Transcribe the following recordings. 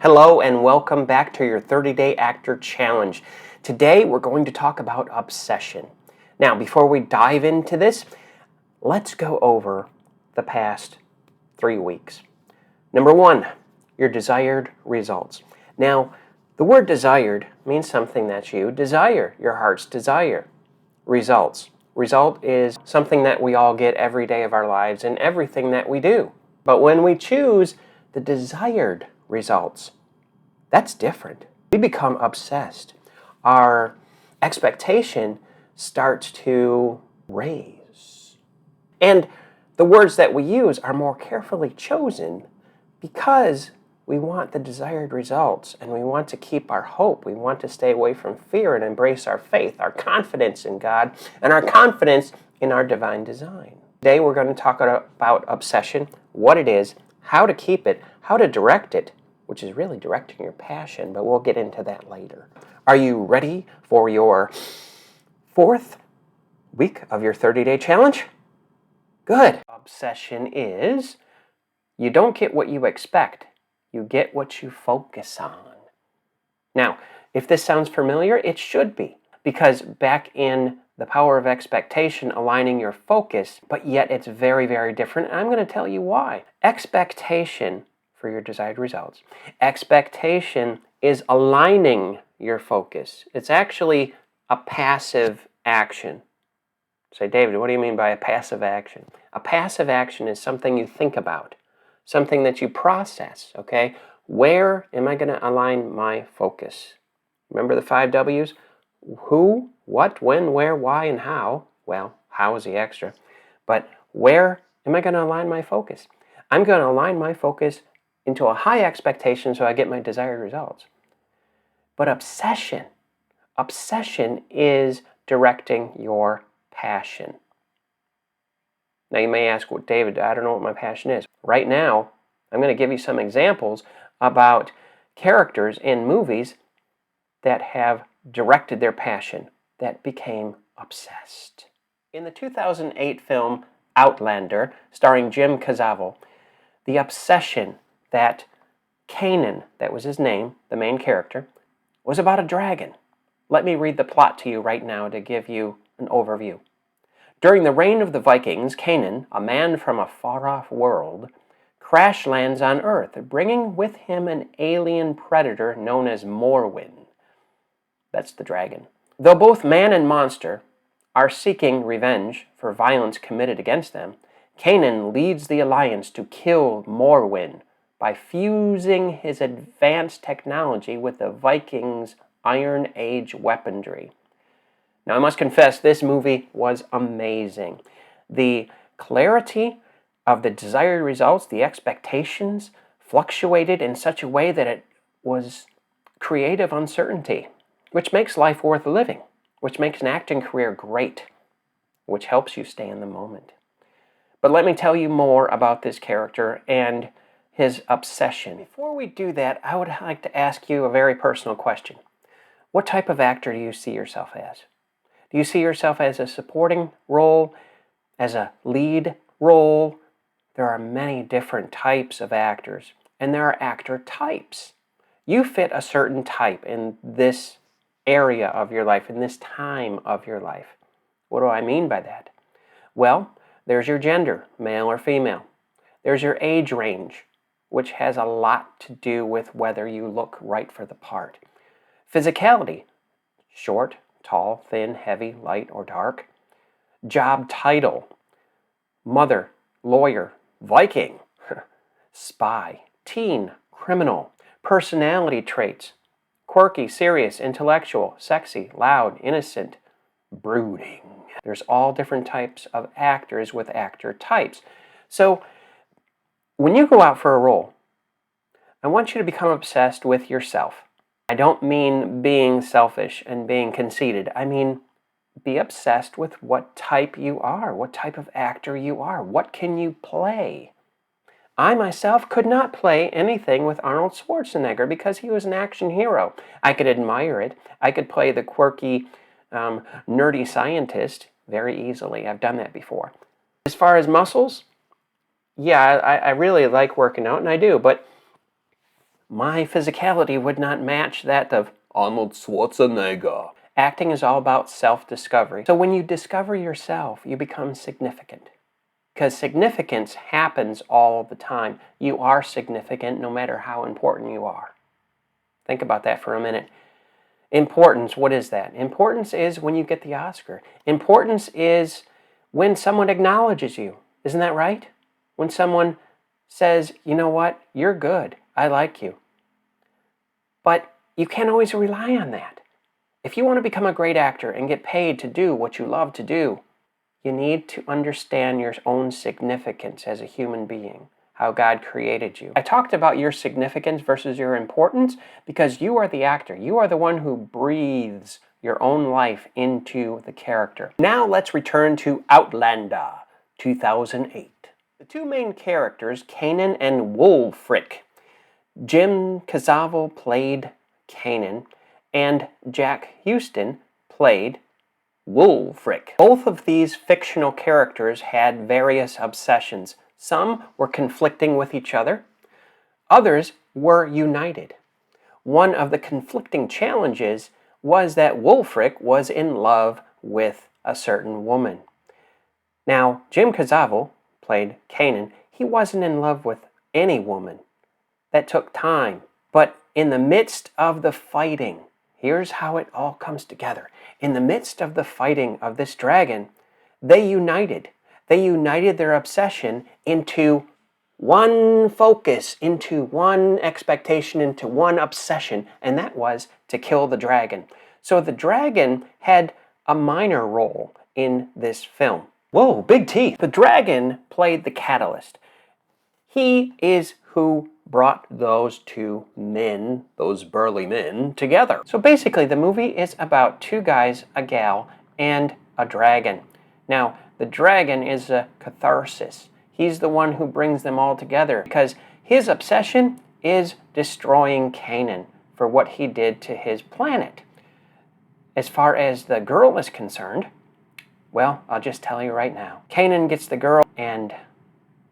Hello and welcome back to your 30-Day Actor Challenge. Today we're going to talk about obsession. Now, before we dive into this, let's go over the past 3 weeks. Number 1, your desired results. Now, the word desired means something that you desire, your heart's desire. Results. Result is something that we all get every day of our lives in everything that we do. But when we choose the desired results, that's different. We become obsessed. Our expectation starts to raise. And the words that we use are more carefully chosen because we want the desired results and we want to keep our hope. We want to stay away from fear and embrace our faith, our confidence in God, and our confidence in our divine design. Today we're going to talk about obsession, what it is, how to keep it, how to direct it, which is really directing your passion, but we'll get into that later. Are you ready for your 4th week of your 30-day challenge? Good. Obsession is you don't get what you expect. You get what you focus on. Now, if this sounds familiar, it should be, because back in the power of expectation, aligning your focus, but yet it's very, very different. And I'm going to tell you why. Expectation for your desired results. Expectation is aligning your focus. It's actually a passive action. Say, David, what do you mean by a passive action? A passive action is something you think about, something that you process, okay? Where am I going to align my focus? Remember the 5 W's? Who, what, when, where, why, and how. Well, how is the extra. But where am I going to align my focus? I'm going to align my focus into a high expectation so I get my desired results. But obsession is directing your passion. Now you may ask, well, David, I don't know what my passion is. Right now, I'm going to give you some examples about characters in movies that have directed their passion, that became obsessed. In the 2008 film Outlander, starring Jim Caviezel, the obsession that Kanan, that was his name, the main character, was about a dragon. Let me read the plot to you right now to give you an overview. During the reign of the Vikings, Kanan, a man from a far-off world, crash lands on Earth, bringing with him an alien predator known as Morwen. That's the dragon. Though both man and monster are seeking revenge for violence committed against them, Kanan leads the alliance to kill Morwen by fusing his advanced technology with the Vikings' Iron Age weaponry. Now, I must confess, this movie was amazing. The clarity of the desired results, the expectations, fluctuated in such a way that it was creative uncertainty, which makes life worth living, which makes an acting career great, which helps you stay in the moment. But let me tell you more about this character and his obsession. Before we do that, I would like to ask you a very personal question. What type of actor do you see yourself as? Do you see yourself as a supporting role, as a lead role? There are many different types of actors, and there are actor types. You fit a certain type in this area of your life, in this time of your life. What do I mean by that? Well, there's your gender, male or female. There's your age range, which has a lot to do with whether you look right for the part. Physicality, short, tall, thin, heavy, light, or dark. Job title, mother, lawyer, Viking, spy, teen, criminal. Personality traits, quirky, serious, intellectual, sexy, loud, innocent, brooding. There's all different types of actors with actor types. So when you go out for a role, I want you to become obsessed with yourself. I don't mean being selfish and being conceited. I mean, be obsessed with what type you are, what type of actor you are. What can you play? I myself could not play anything with Arnold Schwarzenegger because he was an action hero. I could admire it. I could play the quirky, nerdy scientist very easily. I've done that before. As far as muscles, yeah, I really like working out, and I do, but my physicality would not match that of Arnold Schwarzenegger. Acting is all about self-discovery. So when you discover yourself, you become significant. Because significance happens all the time. You are significant no matter how important you are. Think about that for a minute. Importance, what is that? Importance is when you get the Oscar. Importance is when someone acknowledges you. Isn't that right? When someone says, you know what, you're good, I like you. But you can't always rely on that. If you want to become a great actor and get paid to do what you love to do, you need to understand your own significance as a human being, how God created you. I talked about your significance versus your importance because you are the actor. You are the one who breathes your own life into the character. Now let's return to Outlander, 2008. The two main characters, Kanan and Wulfric. Jim Caviezel played Kanan, and Jack Huston played Wulfric. Both of these fictional characters had various obsessions. Some were conflicting with each other. Others were united. One of the conflicting challenges was that Wulfric was in love with a certain woman. Now, Jim Caviezel played Kanan. He wasn't in love with any woman. That took time. But in the midst of the fighting, here's how it all comes together. In the midst of the fighting of this dragon, they united. They united their obsession into one focus, into one expectation, into one obsession, and that was to kill the dragon. So the dragon had a minor role in this film. Whoa, big teeth. The dragon played the catalyst. He is who brought those two men, those burly men, together. So basically the movie is about two guys, a gal, and a dragon. Now, the dragon is a catharsis. He's the one who brings them all together because his obsession is destroying Kanan for what he did to his planet. As far as the girl is concerned, well, I'll just tell you right now. Kanan gets the girl and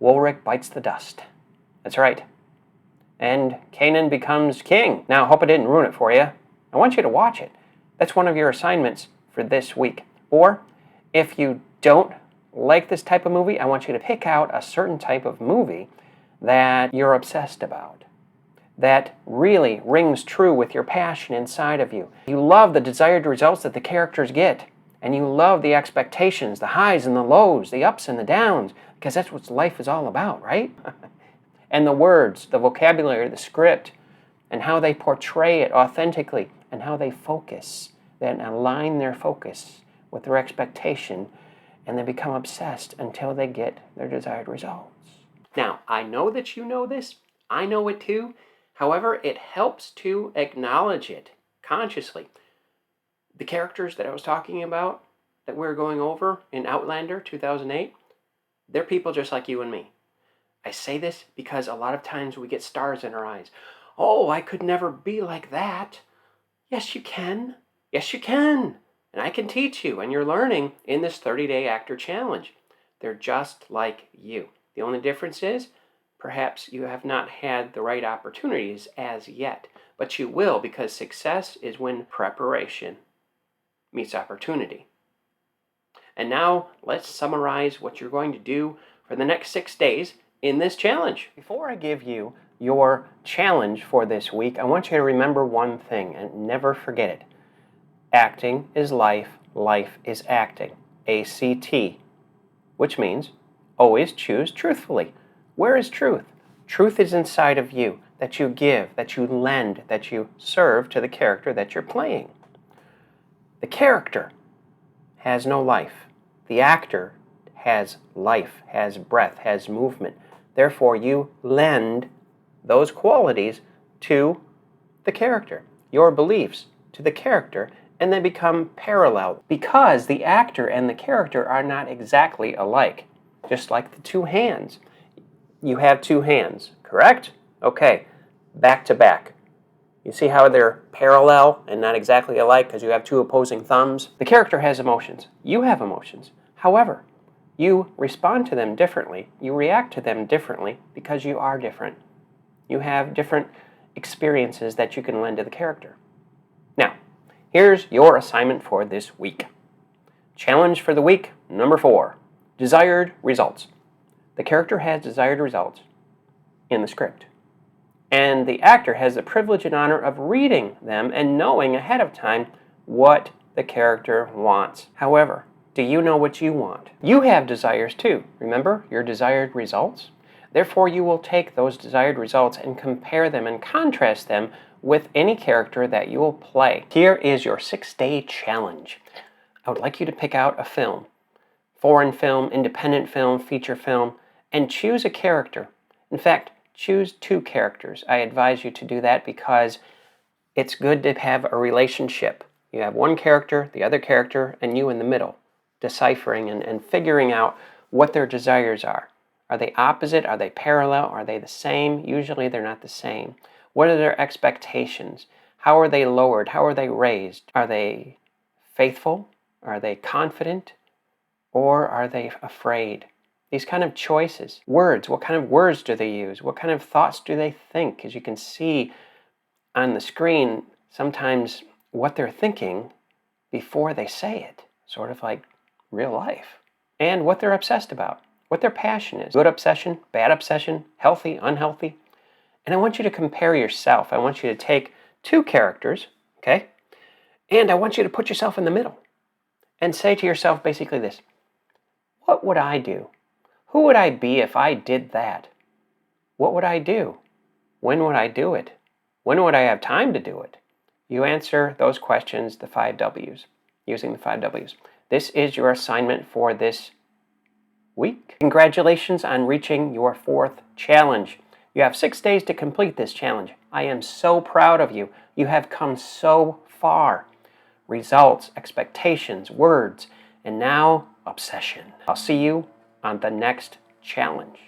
Wulfric bites the dust. That's right. And Kanan becomes king. Now, I hope I didn't ruin it for you. I want you to watch it. That's one of your assignments for this week. Or, if you don't like this type of movie, I want you to pick out a certain type of movie that you're obsessed about, that really rings true with your passion inside of you. You love the desired results that the characters get, and you love the expectations, the highs and the lows, the ups and the downs, because that's what life is all about, right? And the words, the vocabulary, the script, and how they portray it authentically, and how they focus, then align their focus with their expectation, and they become obsessed until they get their desired results. Now, I know that you know this. I know it too. However, it helps to acknowledge it consciously. The characters that I was talking about, that we're going over in Outlander 2008, they're people just like you and me. I say this because a lot of times we get stars in our eyes. Oh, I could never be like that. Yes, you can. Yes, you can. And I can teach you, and you're learning in this 30-day actor challenge. They're just like you. The only difference is, perhaps you have not had the right opportunities as yet, but you will, because success is when preparation meets opportunity. And now, let's summarize what you're going to do for the next 6 days in this challenge. Before I give you your challenge for this week, I want you to remember one thing and never forget it. Acting is life, life is acting. ACT, which means always choose truthfully. Where is truth? Truth is inside of you, that you give, that you lend, that you serve to the character that you're playing. The character has no life. The actor has life, has breath, has movement. Therefore, you lend those qualities to the character, your beliefs to the character, and they become parallel because the actor and the character are not exactly alike, just like the two hands. You have two hands, correct? Okay, back to back. You see how they're parallel and not exactly alike because you have two opposing thumbs? The character has emotions. You have emotions. However, you respond to them differently. You react to them differently because you are different. You have different experiences that you can lend to the character. Now, here's your assignment for this week. Challenge for the week number 4, desired results. The character has desired results in the script, and the actor has the privilege and honor of reading them and knowing ahead of time what the character wants. However, do you know what you want? You have desires too. Remember your desired results? Therefore, you will take those desired results and compare them and contrast them with any character that you will play. Here is your 6-day challenge. I would like you to pick out a film, foreign film, independent film, feature film, and choose a character. In fact, choose 2 characters. I advise you to do that because it's good to have a relationship. You have one character, the other character, and you in the middle, deciphering and figuring out what their desires are. Are they opposite? Are they parallel? Are they the same? Usually they're not the same. What are their expectations? How are they lowered? How are they raised? Are they faithful? Are they confident? Or are they afraid? These kind of choices. Words. What kind of words do they use? What kind of thoughts do they think? As you can see on the screen, sometimes what they're thinking before they say it. Sort of like real life. And what they're obsessed about. What their passion is. Good obsession, bad obsession, healthy, unhealthy. And I want you to compare yourself. I want you to take 2 characters, okay? And I want you to put yourself in the middle and say to yourself basically this: what would I do? Who would I be if I did that? What would I do? When would I do it? When would I have time to do it? You answer those questions, the 5 W's, using the 5 W's. This is your assignment for this week. Congratulations on reaching your 4th challenge. You have 6 days to complete this challenge. I am so proud of you. You have come so far. Results, expectations, words, and now obsession. I'll see you on the next challenge.